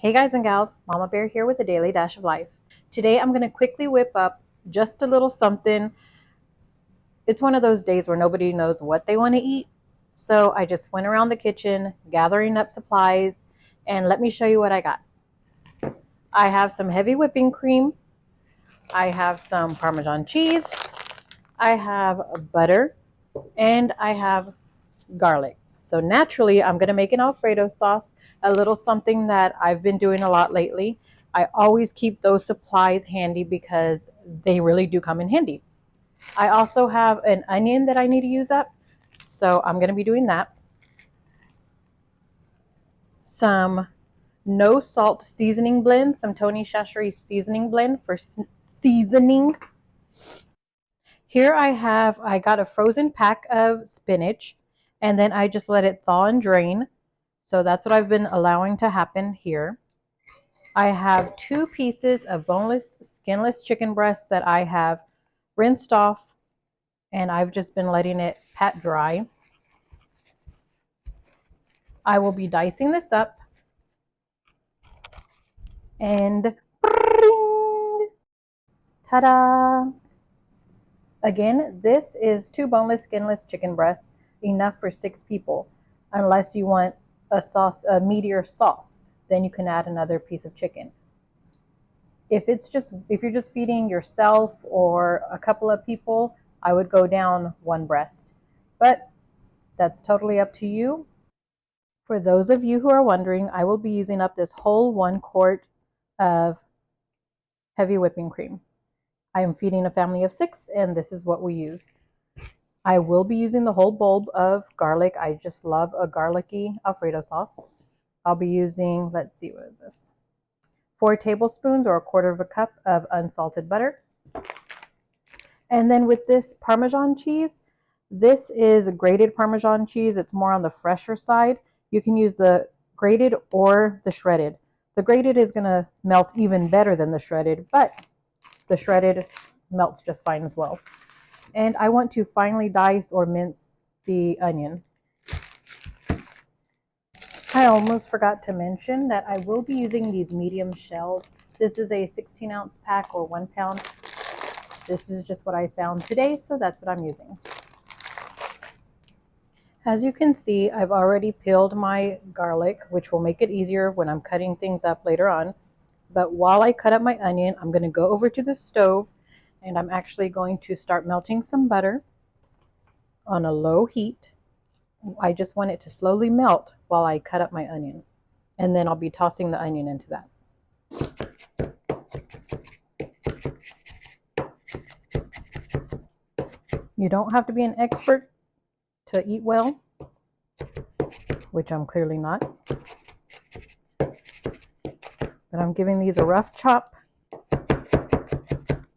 Hey guys and gals, Mama Bear here with a daily dash of life. Today I'm going to quickly whip up just a little something. It's one of those days where nobody knows what they want to eat. So I just went around the kitchen gathering up supplies, and let me show you what I got. I have some heavy whipping cream. I have some Parmesan cheese. I have butter, and I have garlic. So naturally I'm going to make an Alfredo sauce, a little something that I've been doing a lot lately. I always keep those supplies handy because they really do come in handy. I also have an onion that I need to use up, so I'm going to be doing that. Some no salt seasoning blend, some Tony Chachere's seasoning blend for seasoning. Here I got a frozen pack of spinach, and then I just let it thaw and drain. So that's what I've been allowing to happen here. I have 2 pieces of boneless, skinless chicken breast that I have rinsed off, and I've just been letting it pat dry. I will be dicing this up, and ta-da! Again, this is 2 boneless, skinless chicken breasts, enough for 6 people, unless you want a meatier sauce. Then you can add another piece of chicken. If you're just feeding yourself or a couple of people, I would go down 1 breast. But that's totally up to you. For those of you who are wondering, I will be using up this whole 1 quart of heavy whipping cream. I am feeding a family of 6, and this is what we use. I will be using the whole bulb of garlic. I just love a garlicky Alfredo sauce. I'll be using, let's see, what is this? 4 tablespoons or 1/4 cup of unsalted butter. And then with this Parmesan cheese, this is grated Parmesan cheese. It's more on the fresher side. You can use the grated or the shredded. The grated is going to melt even better than the shredded, but the shredded melts just fine as well. And I want to finely dice or mince the onion. I almost forgot to mention that I will be using these medium shells. This is a 16-ounce pack or 1 pound. This is just what I found today, so that's what I'm using. As you can see, I've already peeled my garlic, which will make it easier when I'm cutting things up later on. But while I cut up my onion, I'm going to go over to the stove, and I'm actually going to start melting some butter on a low heat. I just want it to slowly melt while I cut up my onion, and then I'll be tossing the onion into that. You don't have to be an expert to eat well, which I'm clearly not. But I'm giving these a rough chop.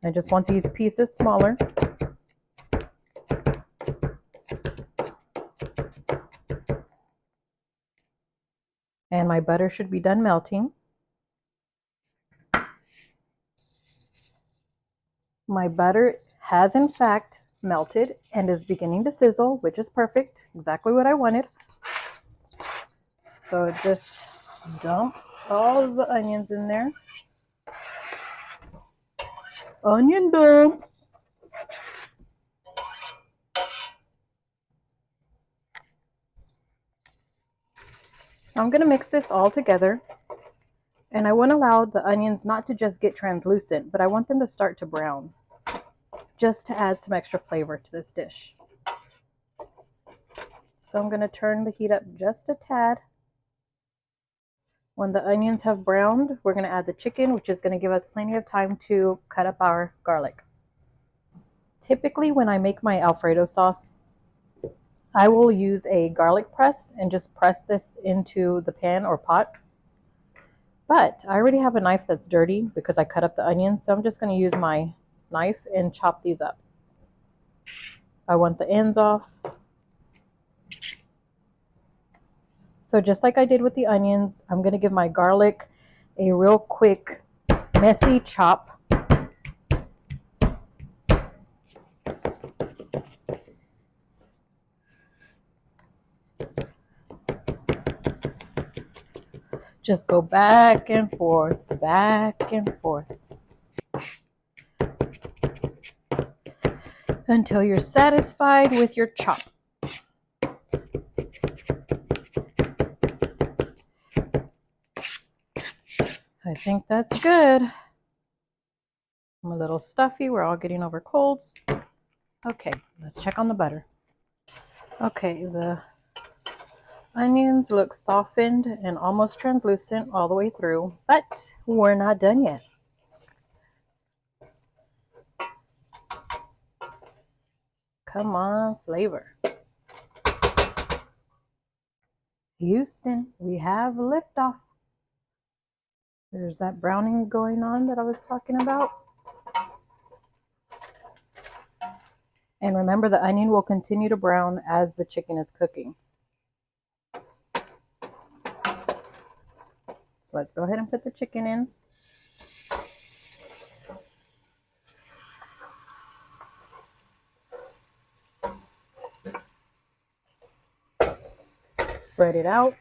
I just want these pieces smaller. And my butter should be done melting. My butter has in fact melted and is beginning to sizzle, which is perfect, exactly what I wanted. So just dump all of the onions in there. Onion dump. So I'm going to mix this all together, and I want to allow the onions not to just get translucent, but I want them to start to brown, just to add some extra flavor to this dish. So I'm going to turn the heat up just a tad. When the onions have browned, we're going to add the chicken, which is going to give us plenty of time to cut up our garlic. Typically, when I make my Alfredo sauce, I will use a garlic press and just press this into the pan or pot. But I already have a knife that's dirty because I cut up the onions, so I'm just going to use my knife and chop these up. I want the ends off. So just like I did with the onions, I'm going to give my garlic a real quick, messy chop. Just go back and forth, back and forth, until you're satisfied with your chop. I think that's good. I'm a little stuffy. We're all getting over colds. Okay, let's check on the butter. Okay, the onions look softened and almost translucent all the way through, but we're not done yet. Come on, flavor. Houston, we have liftoff. There's that browning going on that I was talking about. And remember, the onion will continue to brown as the chicken is cooking. So let's go ahead and put the chicken in. Spread it out.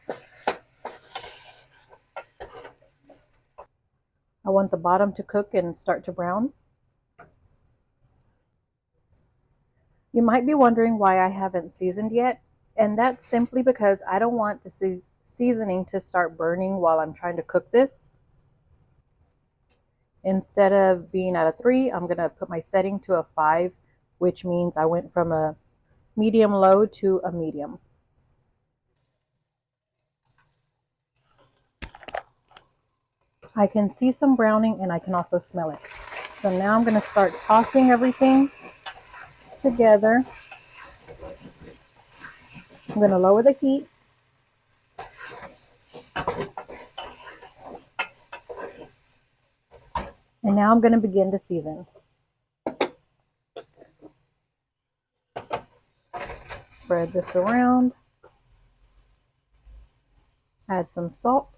I want the bottom to cook and start to brown. You might be wondering why I haven't seasoned yet, and that's simply because I don't want the seasoning to start burning while I'm trying to cook this. Instead of being at a 3, I'm going to put my setting to a 5, which means I went from a medium low to a medium. I can see some browning and I can also smell it. So now I'm going to start tossing everything together. I'm going to lower the heat. And now I'm going to begin to season. Spread this around. Add some salt.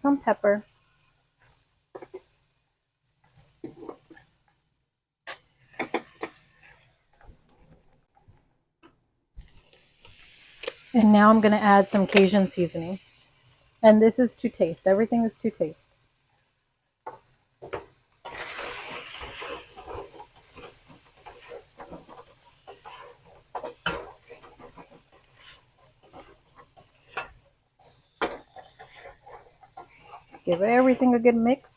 Some pepper. And now I'm going to add some Cajun seasoning. And this is to taste. Everything is to taste. Give everything a good mix.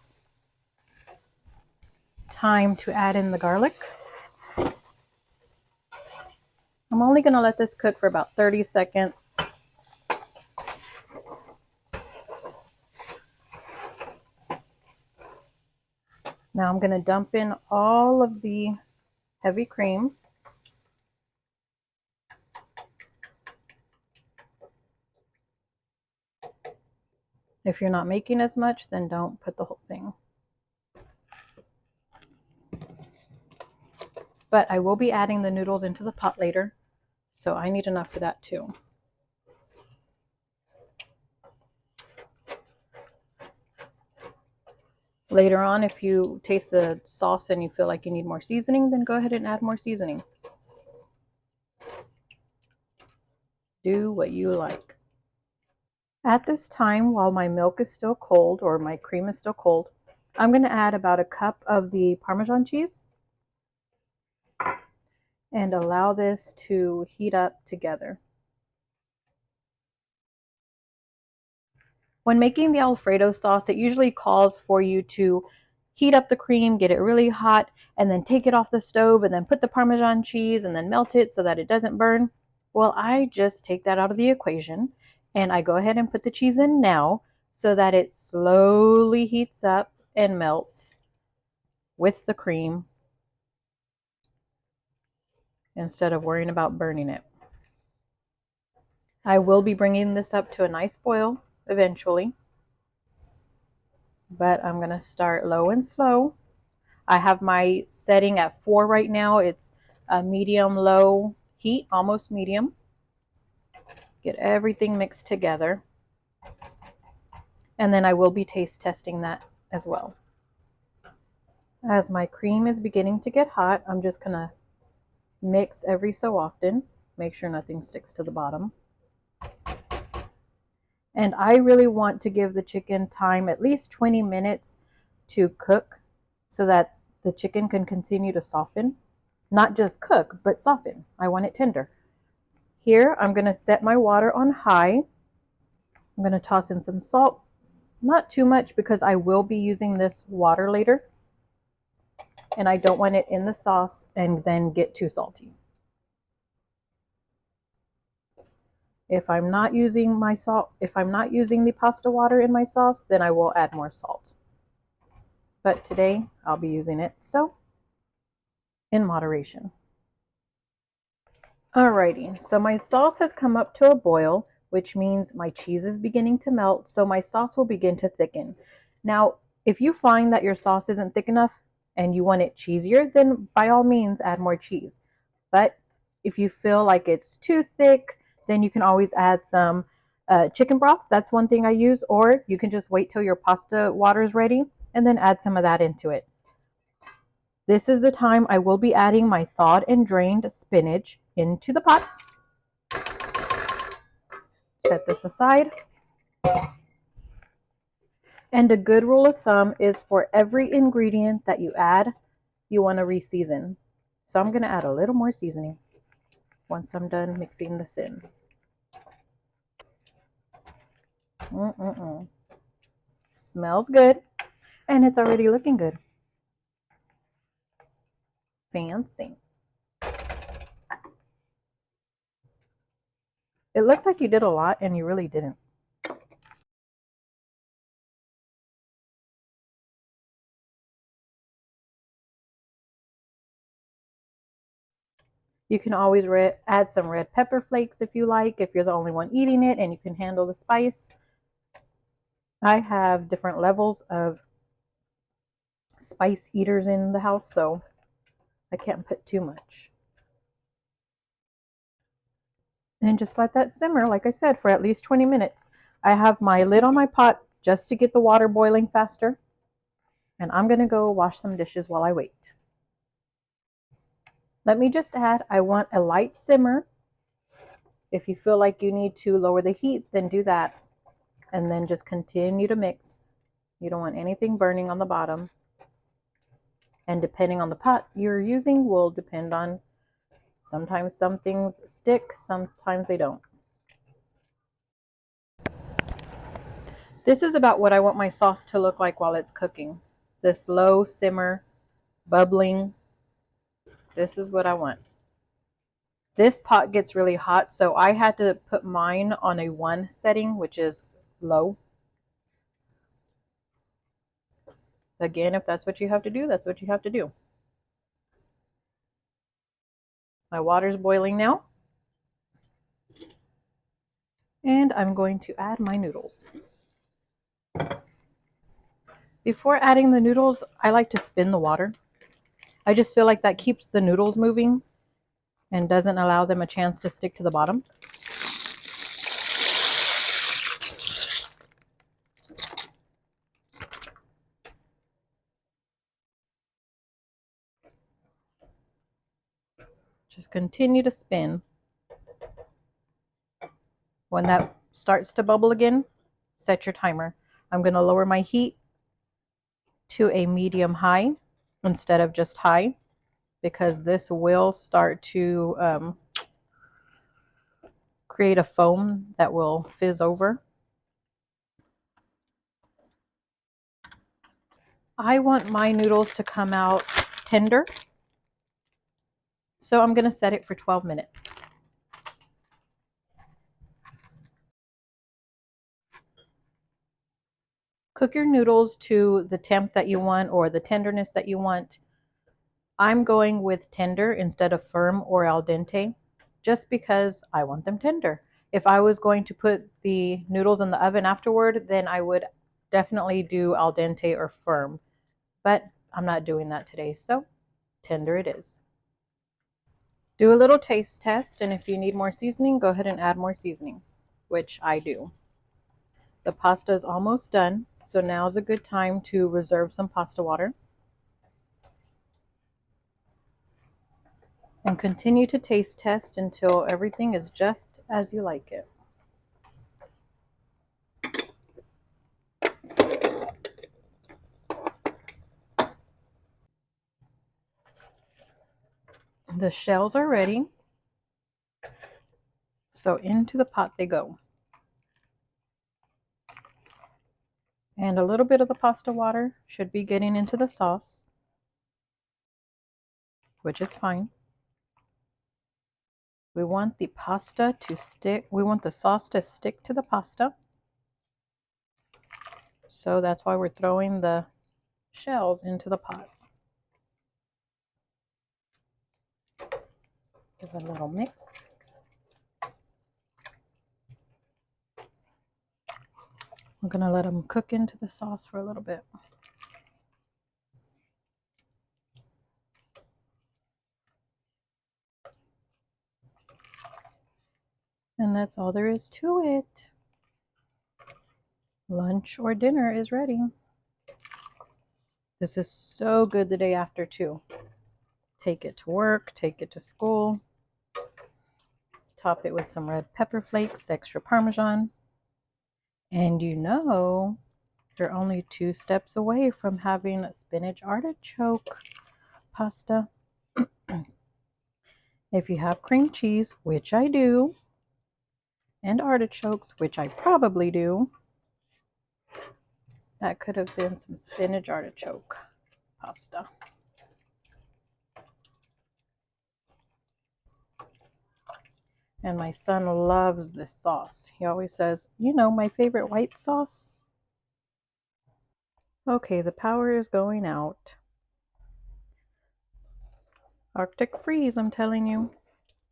Time to add in the garlic. I'm only going to let this cook for about 30 seconds. Now I'm going to dump in all of the heavy cream. If you're not making as much, then don't put the whole thing. But I will be adding the noodles into the pot later, so I need enough for that too. Later on, if you taste the sauce and you feel like you need more seasoning, then go ahead and add more seasoning. Do what you like. At this time, while my milk is still cold, or my cream is still cold, I'm going to add about a cup of the Parmesan cheese and allow this to heat up together. When making the Alfredo sauce, it usually calls for you to heat up the cream, get it really hot, and then take it off the stove and then put the Parmesan cheese and then melt it so that it doesn't burn. Well, I just take that out of the equation and I go ahead and put the cheese in now so that it slowly heats up and melts with the cream instead of worrying about burning it. I will be bringing this up to a nice boil eventually, but I'm going to start low and slow. I have my setting at 4 right now. It's a medium-low heat, almost medium. Get everything mixed together. And then I will be taste testing that as well. As my cream is beginning to get hot, I'm just going to Mix every so often. Make sure nothing sticks to the bottom. And I really want to give the chicken time, at least 20 minutes to cook, so that the chicken can continue to soften. Not just cook, but soften. I want it tender. Here, I'm going to set my water on high. I'm going to toss in some salt. Not too much because I will be using this water later. And I don't want it in the sauce and then get too salty. If I'm not using the pasta water in my sauce, then I will add more salt. But today I'll be using it, so in moderation. Alrighty, so my sauce has come up to a boil, which means my cheese is beginning to melt, so my sauce will begin to thicken. Now, if you find that your sauce isn't thick enough and you want it cheesier, then by all means add more cheese. But if you feel like it's too thick, then you can always add some chicken broth. That's one thing I use, or you can just wait till your pasta water is ready and then add some of that into it. This is the time I will be adding my thawed and drained spinach into the pot. Set this aside. And a good rule of thumb is for every ingredient that you add, you want to re-season. So I'm going to add a little more seasoning once I'm done mixing this in. Smells good, and it's already looking good. Fancy. It looks like you did a lot, and you really didn't. You can always add some red pepper flakes if you like, if you're the only one eating it and you can handle the spice. I have different levels of spice eaters in the house, so I can't put too much. And just let that simmer, like I said, for at least 20 minutes. I have my lid on my pot just to get the water boiling faster. And I'm going to go wash some dishes while I wait. Let me just add, I want a light simmer. If you feel like you need to lower the heat, then do that. And then just continue to mix. You don't want anything burning on the bottom. And depending on the pot you're using will depend on, sometimes some things stick, sometimes they don't. This is about what I want my sauce to look like while it's cooking. This low simmer, bubbling. This is what I want. This pot gets really hot, so I had to put mine on a 1 setting, which is low. Again, if that's what you have to do, that's what you have to do. My water's boiling now. And I'm going to add my noodles. Before adding the noodles, I like to spin the water. I just feel like that keeps the noodles moving and doesn't allow them a chance to stick to the bottom. Just continue to spin. When that starts to bubble again, set your timer. I'm going to lower my heat to a medium high instead of just high, because this will start to create a foam that will fizz over. I want my noodles to come out tender, so I'm going to set it for 12 minutes. Cook your noodles to the temp that you want or the tenderness that you want. I'm going with tender instead of firm or al dente, just because I want them tender. If I was going to put the noodles in the oven afterward, then I would definitely do al dente or firm. But I'm not doing that today, so tender it is. Do a little taste test, and if you need more seasoning, go ahead and add more seasoning, which I do. The pasta is almost done, so now is a good time to reserve some pasta water. And continue to taste test until everything is just as you like it. The shells are ready, so into the pot they go. And a little bit of the pasta water should be getting into the sauce, which is fine. We want the pasta to stick, we want the sauce to stick to the pasta. So that's why we're throwing the shells into the pot. Give a little mix. We're going to let them cook into the sauce for a little bit. And that's all there is to it. Lunch or dinner is ready. This is so good the day after too. Take it to work, take it to school. Top it with some red pepper flakes, extra Parmesan. And you know, you're only 2 steps away from having spinach artichoke pasta. If you have cream cheese, which I do, and artichokes, which I probably do, that could have been some spinach artichoke pasta. And my son loves this sauce. He always says, you know, my favorite white sauce. Okay, the power is going out. Arctic freeze, I'm telling you.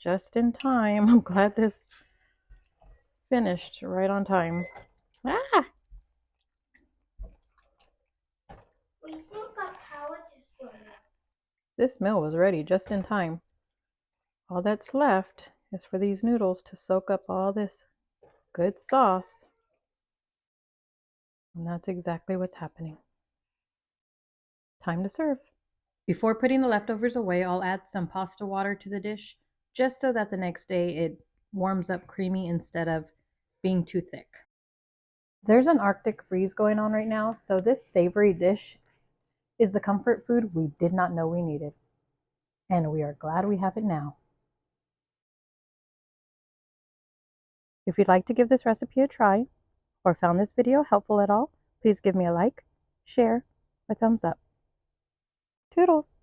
Just in time. I'm glad this finished right on time. Ah! We still got power to spoil. This meal was ready just in time. All that's left is for these noodles to soak up all this good sauce. And that's exactly what's happening. Time to serve. Before putting the leftovers away, I'll add some pasta water to the dish, just so that the next day it warms up creamy instead of being too thick. There's an Arctic freeze going on right now, so this savory dish is the comfort food we did not know we needed. And we are glad we have it now. If you'd like to give this recipe a try, or found this video helpful at all, please give me a like, share, or thumbs up. Toodles!